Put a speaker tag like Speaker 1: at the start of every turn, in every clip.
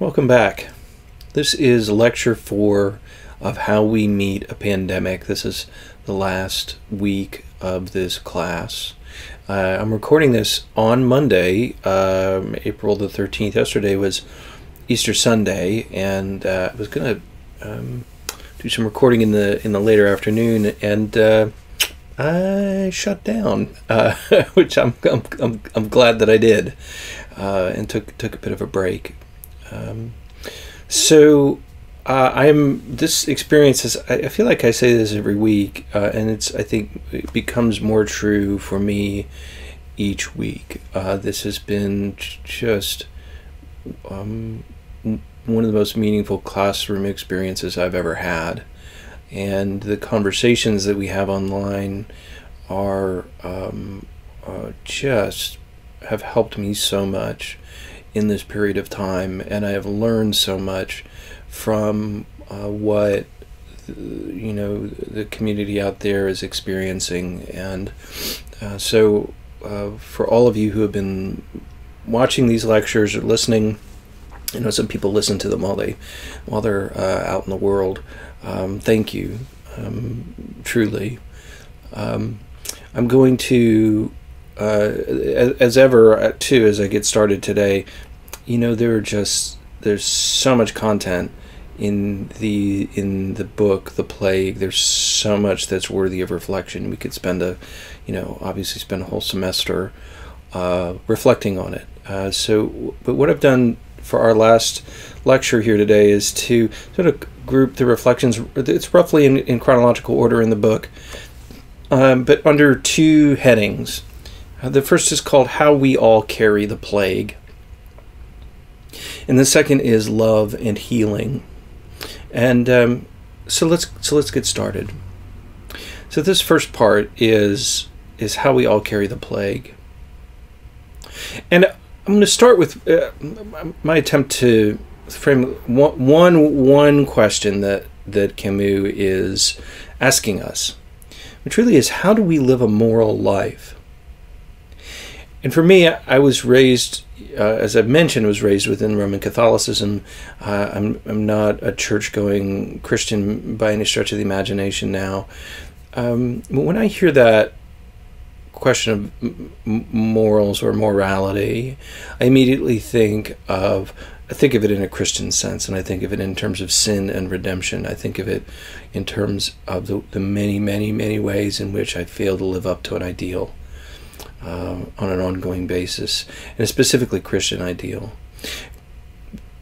Speaker 1: Welcome back. This is lecture 4 of How We Meet a Pandemic. This is the last week of this class. I'm recording this on Monday, April the 13th. Yesterday was Easter Sunday, and I was going to do some recording in the later afternoon, and I shut down, which I'm glad that I did, and took a bit of a break. This experience is, I feel like I say this every week, and I think it becomes more true for me each week. This has been just one of the most meaningful classroom experiences I've ever had. And the conversations that we have online are just have helped me so much in this period of time, and I have learned so much from what the community out there is experiencing. And for all of you who have been watching these lectures or listening, some people listen to them while they're out in the world. Thank you, truly. I'm going to, as ever, too, as I get started today, there's so much content in the book, The Plague. There's so much that's worthy of reflection. We could obviously spend a whole semester reflecting on it. But what I've done for our last lecture here today is to sort of group the reflections. It's roughly in chronological order in the book, but under two headings. The first is called How We All Carry the Plague, and the second is Love and Healing. And so let's get started. So this first part is how we all carry the plague, and I'm going to start with my attempt to frame one question that Camus is asking us, which really is, how do we live a moral life? And for me, I was raised, as I've mentioned, within Roman Catholicism. I'm not a church-going Christian by any stretch of the imagination now. But when I hear that question of morals or morality, I immediately think of it in a Christian sense, and I think of it in terms of sin and redemption. I think of it in terms of the many, many, many ways in which I fail to live up to an ideal on an ongoing basis, and a specifically Christian ideal.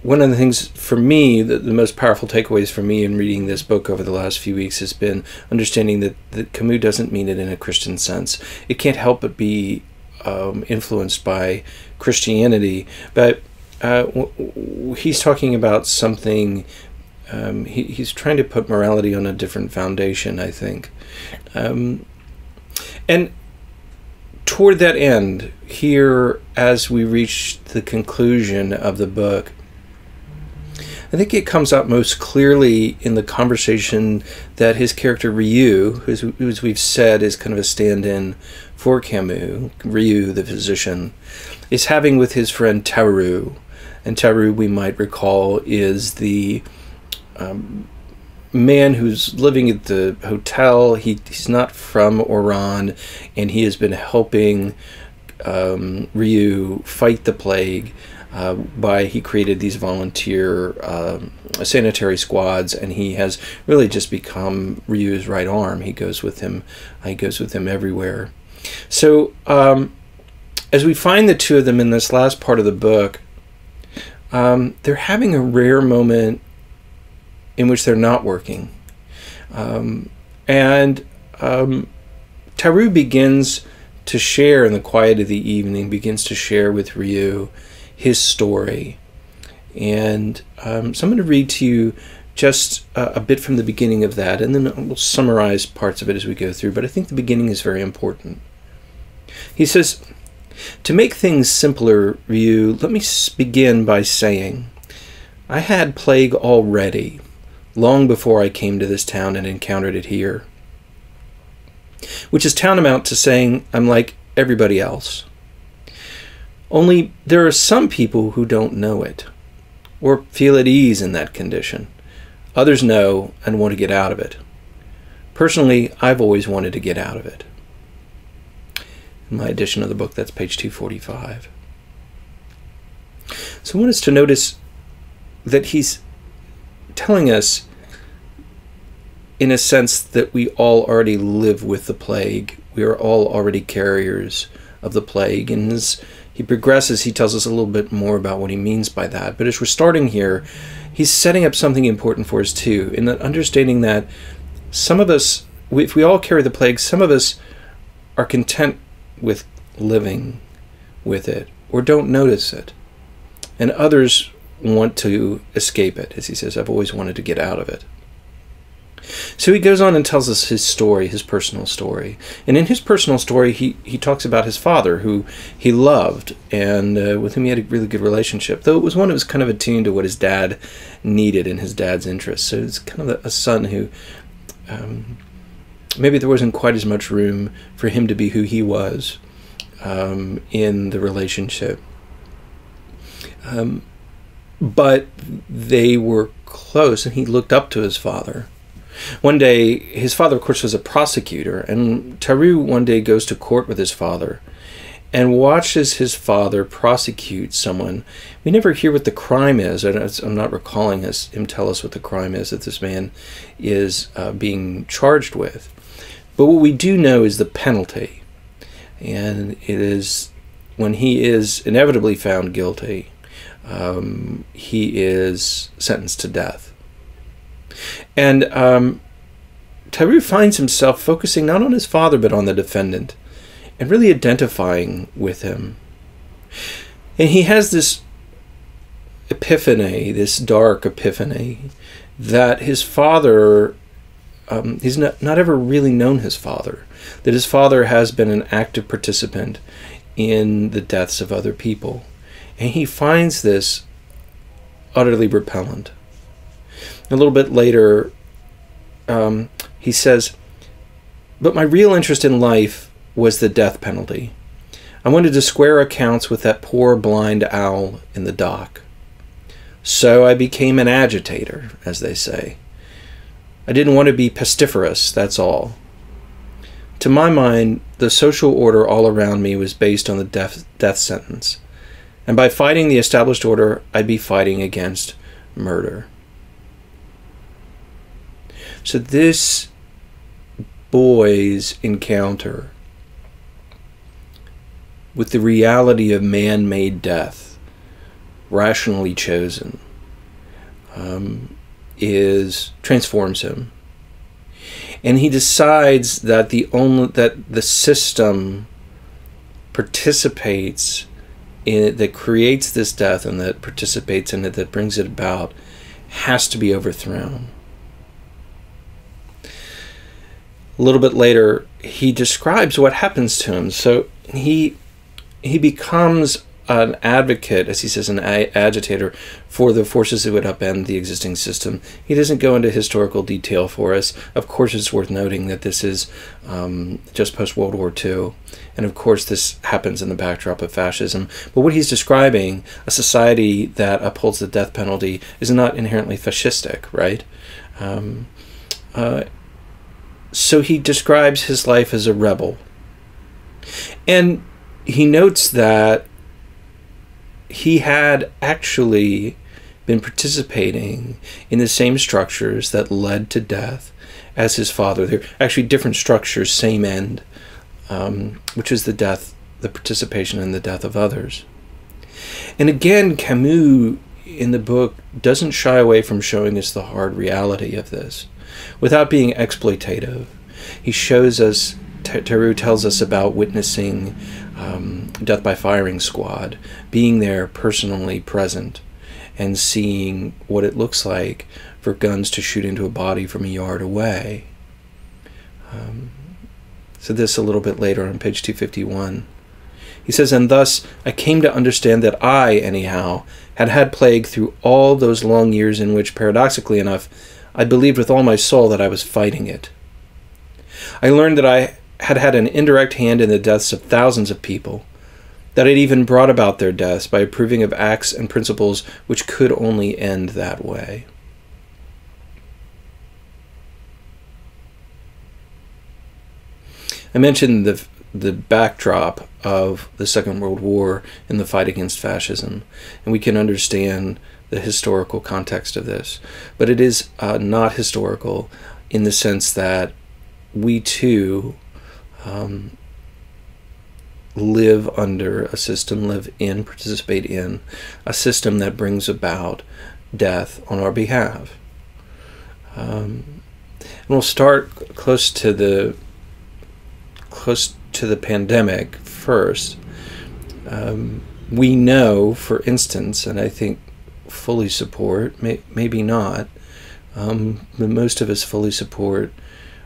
Speaker 1: One of the things for me, the most powerful takeaways for me in reading this book over the last few weeks has been understanding that Camus doesn't mean it in a Christian sense. It can't help but be influenced by Christianity, but he's talking about something, he's trying to put morality on a different foundation, I think. And toward that end, here, as we reach the conclusion of the book, I think it comes out most clearly in the conversation that his character Ryu, who, as we've said, is kind of a stand-in for Camus, Ryu, the physician, is having with his friend Taru. And Taru, we might recall, is the man who's living at the hotel. He's not from Oran, and he has been helping Ryu fight the plague. He created these volunteer sanitary squads, and he has really just become Ryu's right arm. He goes with him everywhere. So as we find the two of them in this last part of the book, they're having a rare moment in which they're not working. And Taru begins to share in the quiet of the evening, begins to share with Ryu his story. And so I'm going to read to you just a bit from the beginning of that, and then we'll summarize parts of it as we go through, but I think the beginning is very important. He says, "To make things simpler, Ryu, let me begin by saying, I had plague already, long before I came to this town and encountered it here. Which is tantamount to saying I'm like everybody else. Only there are some people who don't know it. or feel at ease in that condition. Others know and want to get out of it. Personally, I've always wanted to get out of it. In my edition of the book, that's page 245. So I want us to notice that he's telling us, in a sense, that we all already live with the plague. We are all already carriers of the plague. And as he progresses, he tells us a little bit more about what he means by that. But as we're starting here, he's setting up something important for us too, in that understanding that some of us, if we all carry the plague, some of us are content with living with it or don't notice it. And others want to escape it. As he says, I've always wanted to get out of it. So he goes on and tells us his story, his personal story. And in his personal story, he talks about his father, who he loved and with whom he had a really good relationship, though it was one that was kind of attuned to what his dad needed and his dad's interests. So it's kind of a son who maybe there wasn't quite as much room for him to be who he was in the relationship. But they were close, and he looked up to his father. One day, his father, of course, was a prosecutor, and Taru one day goes to court with his father and watches his father prosecute someone. We never hear what the crime is. I'm not recalling him tell us what the crime is that this man is being charged with. But what we do know is the penalty, and it is when he is inevitably found guilty, he is sentenced to death. And Taru finds himself focusing not on his father but on the defendant and really identifying with him. And he has this epiphany, this dark epiphany, that his father, he's not ever really known his father, that his father has been an active participant in the deaths of other people. And he finds this utterly repellent. A little bit later, he says, but my real interest in life was the death penalty. I wanted to square accounts with that poor blind owl in the dock. So I became an agitator, as they say. I didn't want to be pestiferous, that's all. To my mind, the social order all around me was based on the death sentence. And by fighting the established order, I'd be fighting against murder. So this boy's encounter with the reality of man-made death, rationally chosen, transforms him, and he decides that the system participates in it, that creates this death and that participates in it, that brings it about, has to be overthrown. A little bit later, he describes what happens to him. So he becomes an advocate, as he says, an agitator for the forces that would upend the existing system. He doesn't go into historical detail for us. Of course, it's worth noting that this is just post-World War II. And of course, this happens in the backdrop of fascism. But what he's describing, a society that upholds the death penalty, is not inherently fascistic, right? So he describes his life as a rebel. And he notes that he had actually been participating in the same structures that led to death as his father. They're actually different structures, same end, which is the participation in the death of others. And again, Camus in the book doesn't shy away from showing us the hard reality of this without being exploitative. He shows us, Taru tells us about witnessing death by firing squad, being there personally present and seeing what it looks like for guns to shoot into a body from a yard away. So this a little bit later on page 251. He says, and thus I came to understand that I, anyhow, had had plague through all those long years in which, paradoxically enough, I believed with all my soul that I was fighting it. I learned that I had had an indirect hand in the deaths of thousands of people, that it even brought about their deaths by approving of acts and principles which could only end that way. I mentioned the backdrop of the Second World War and the fight against fascism, and we can understand the historical context of this. But it is not historical in the sense that we too live under a system, participate in a system that brings about death on our behalf. And we'll start close to the pandemic first. We know, for instance, and I think fully support, maybe not, but most of us fully support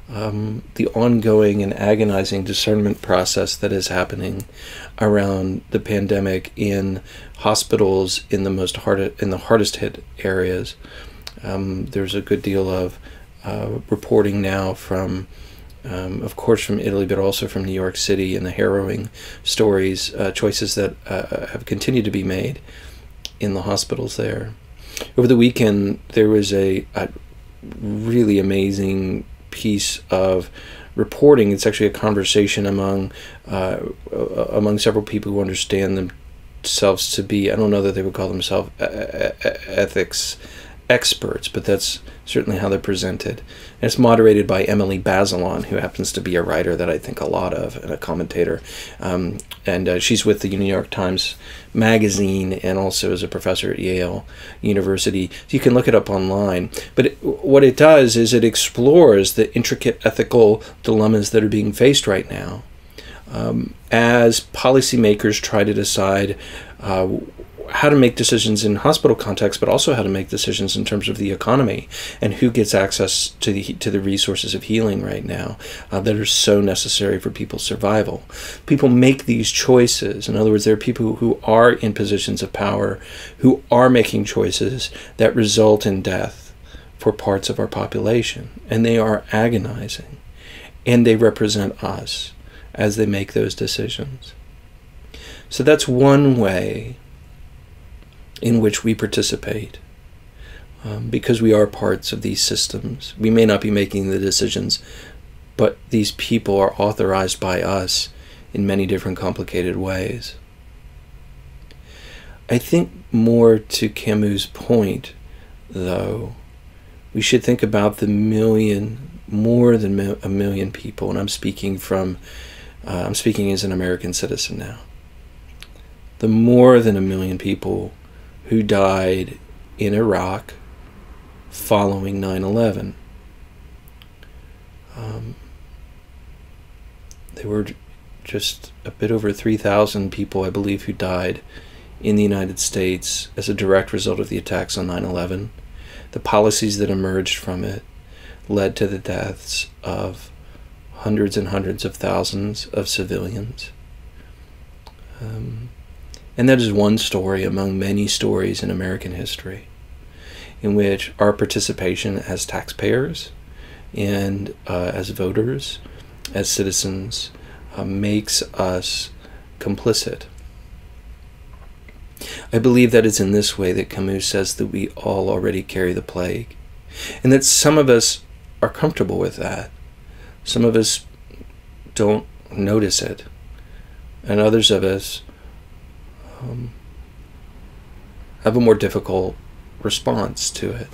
Speaker 1: the ongoing and agonizing discernment process that is happening around the pandemic in hospitals in the hardest hit areas. There's a good deal of reporting now from, of course, from Italy, but also from New York City, and the harrowing stories, choices that have continued to be made in the hospitals there. Over the weekend, there was a really amazing piece of reporting. It's actually a conversation among several people who understand themselves to be, I don't know that they would call themselves ethics experts, but that's certainly how they're presented. And it's moderated by Emily Bazelon, who happens to be a writer that I think a lot of, and a commentator. And she's with the New York Times Magazine and also is a professor at Yale University. So you can look it up online. But what it does is it explores the intricate ethical dilemmas that are being faced right now as policymakers try to decide how to make decisions in hospital context, but also how to make decisions in terms of the economy and who gets access to the resources of healing right now that are so necessary for people's survival. People make these choices. In other words, there are people who are in positions of power who are making choices that result in death for parts of our population, and they are agonizing, and they represent us as they make those decisions. So that's one way in which we participate, because we are parts of these systems. We may not be making the decisions, but these people are authorized by us in many different complicated ways. I think more to Camus' point, though, we should think about the more than a million people, and I'm speaking as an American citizen now. The more than 1 million people who died in Iraq following 9/11. There were just a bit over 3,000 people, I believe, who died in the United States as a direct result of the attacks on 9/11. The policies that emerged from it led to the deaths of hundreds and hundreds of thousands of civilians. And that is one story among many stories in American history in which our participation as taxpayers and as voters, as citizens, makes us complicit. I believe that it's in this way that Camus says that we all already carry the plague, and that some of us are comfortable with that. Some of us don't notice it, and others of us have a more difficult response to it.